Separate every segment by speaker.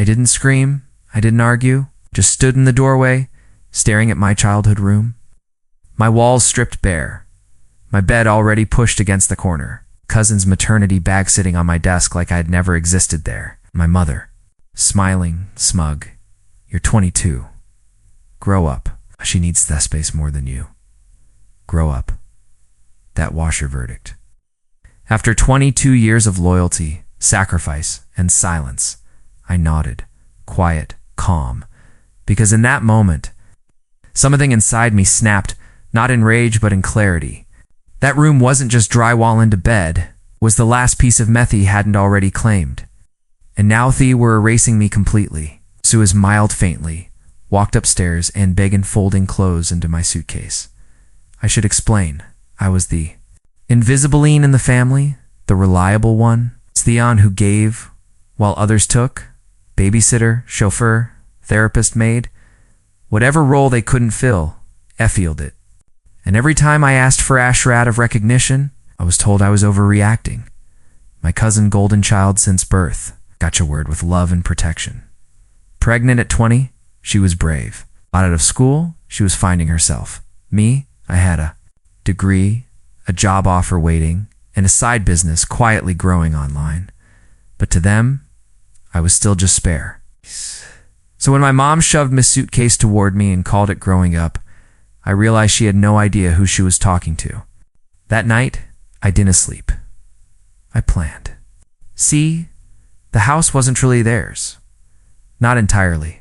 Speaker 1: I didn't scream. I didn't argue. Just stood in the doorway, staring at my childhood room. My walls stripped bare. My bed already pushed against the corner. Cousin's maternity bag sitting on my desk like I had never existed there. My mother, smiling, smug. You're 22. Grow up. She needs that space more than you. Grow up. That was your verdict. After 22 years of loyalty, sacrifice, and silence, I nodded, quiet, calm, because in that moment, something inside me snapped, not in rage but in clarity. That room wasn't just drywall into bed, was the last piece of meth he hadn't already claimed. And now they were erasing me completely. Sue smiled faintly, walked upstairs, and began folding clothes into my suitcase. I should explain. I was the invisibiline in the family, the reliable one. It's the aunt who gave, while others took. Babysitter, chauffeur, therapist, maid. Whatever role they couldn't fill, Effield it. And every time I asked for a shred of recognition, I was told I was overreacting. My cousin, golden child since birth, got your word with love and protection. Pregnant at 20, she was brave. Out of school, she was finding herself. Me, I had a degree, a job offer waiting, and a side business quietly growing online. But to them, I was still just spare. So when my mom shoved Miss Suitcase toward me and called it growing up, I realized she had no idea who she was talking to. That night, I didn't sleep. I planned. See, the house wasn't really theirs. Not entirely.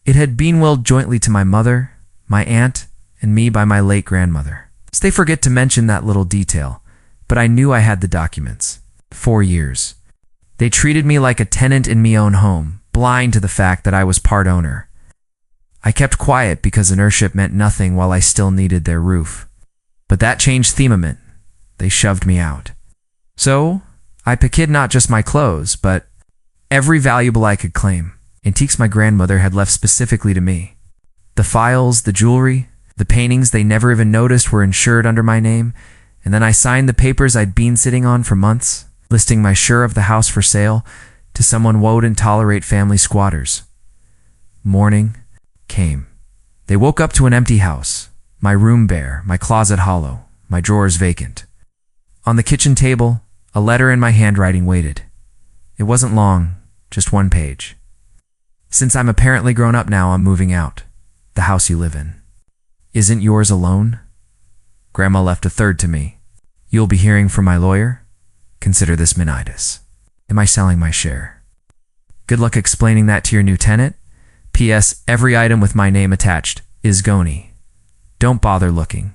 Speaker 1: It had been willed jointly to my mother, my aunt, and me by my late grandmother. So they forget to mention that little detail, but I knew I had the documents. 4 years. They treated me like a tenant in me own home, blind to the fact that I was part owner. I kept quiet because ownership meant nothing while I still needed their roof. But that changed themament. They shoved me out. So, I picked not just my clothes, but every valuable I could claim. Antiques my grandmother had left specifically to me. The files, the jewelry, the paintings they never even noticed were insured under my name, and then I signed the papers I'd been sitting on for months, listing my share of the house for sale to someone wouldn't tolerate family squatters. Morning came. They woke up to an empty house, my room bare, my closet hollow, my drawers vacant. On the kitchen table, a letter in my handwriting waited. It wasn't long, just 1 page. Since I'm apparently grown up now, I'm moving out. The house you live in isn't yours alone. Grandma left a third to me. You'll be hearing from my lawyer. Consider this minitis. Am I selling my share? Good luck explaining that to your new tenant. P.S. Every item with my name attached is Goni. Don't bother looking.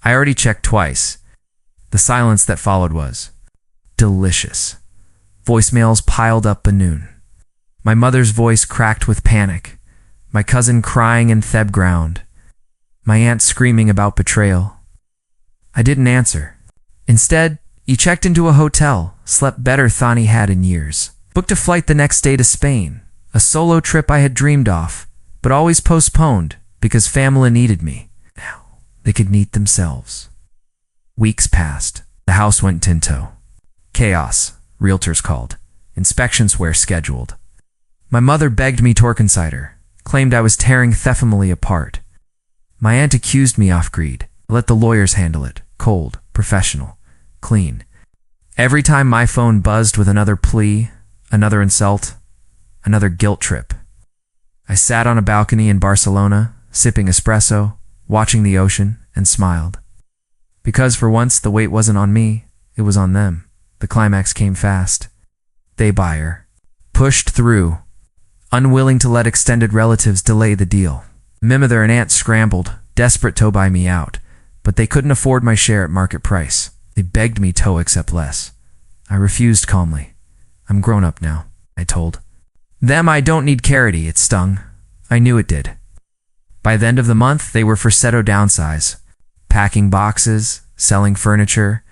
Speaker 1: I already checked twice. The silence that followed was delicious. Voicemails piled up anew. My mother's voice cracked with panic. My cousin crying in Theb ground. My aunt screaming about betrayal. I didn't answer. Instead, he checked into a hotel, slept better than he had in years. Booked a flight the next day to Spain, a solo trip I had dreamed of, but always postponed because family needed me. Now, they could need themselves. Weeks passed. The house went tinto. Chaos, realtors called. Inspections were scheduled. My mother begged me to reconsider, claimed I was tearing the family apart. My aunt accused me of greed. Let the lawyers handle it. Cold, professional, clean. Every time my phone buzzed with another plea, another insult, another guilt trip. I sat on a balcony in Barcelona, sipping espresso, watching the ocean, and smiled. Because for once the weight wasn't on me, it was on them. The climax came fast. They buyer. Pushed through, unwilling to let extended relatives delay the deal. Mimother and aunt scrambled, desperate to buy me out, but they couldn't afford my share at market price. They begged me to accept less. I refused calmly. I'm grown up now, I told. Them I don't need charity, it stung. I knew it did. By the end of the month, they were for setto downsize, packing boxes, selling furniture,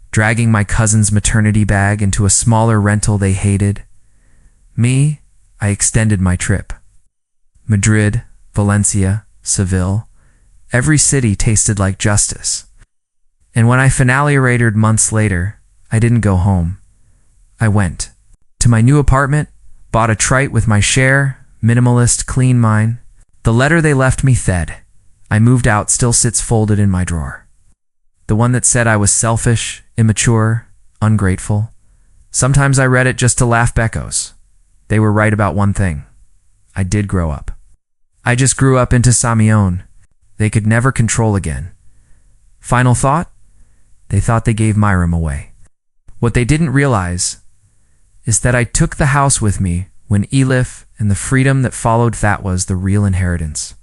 Speaker 1: dragging my cousin's maternity bag into a smaller rental they hated. Me, I extended my trip. Madrid, Valencia, Seville, every city tasted like justice. And when I finally arrived months later, I didn't go home. I went to my new apartment, Bought a trite with my share, minimalist, clean mine. The letter they left me thed. I moved out still sits folded in my drawer. The one that said I was selfish, immature, ungrateful. Sometimes I read it just to laugh Beckos. They were right about one thing. I did grow up. I just grew up into Samion. They could never control again. Final thought? They thought they gave my room away. What they didn't realize is that I took the house with me when Elif and the freedom that followed that was the real inheritance.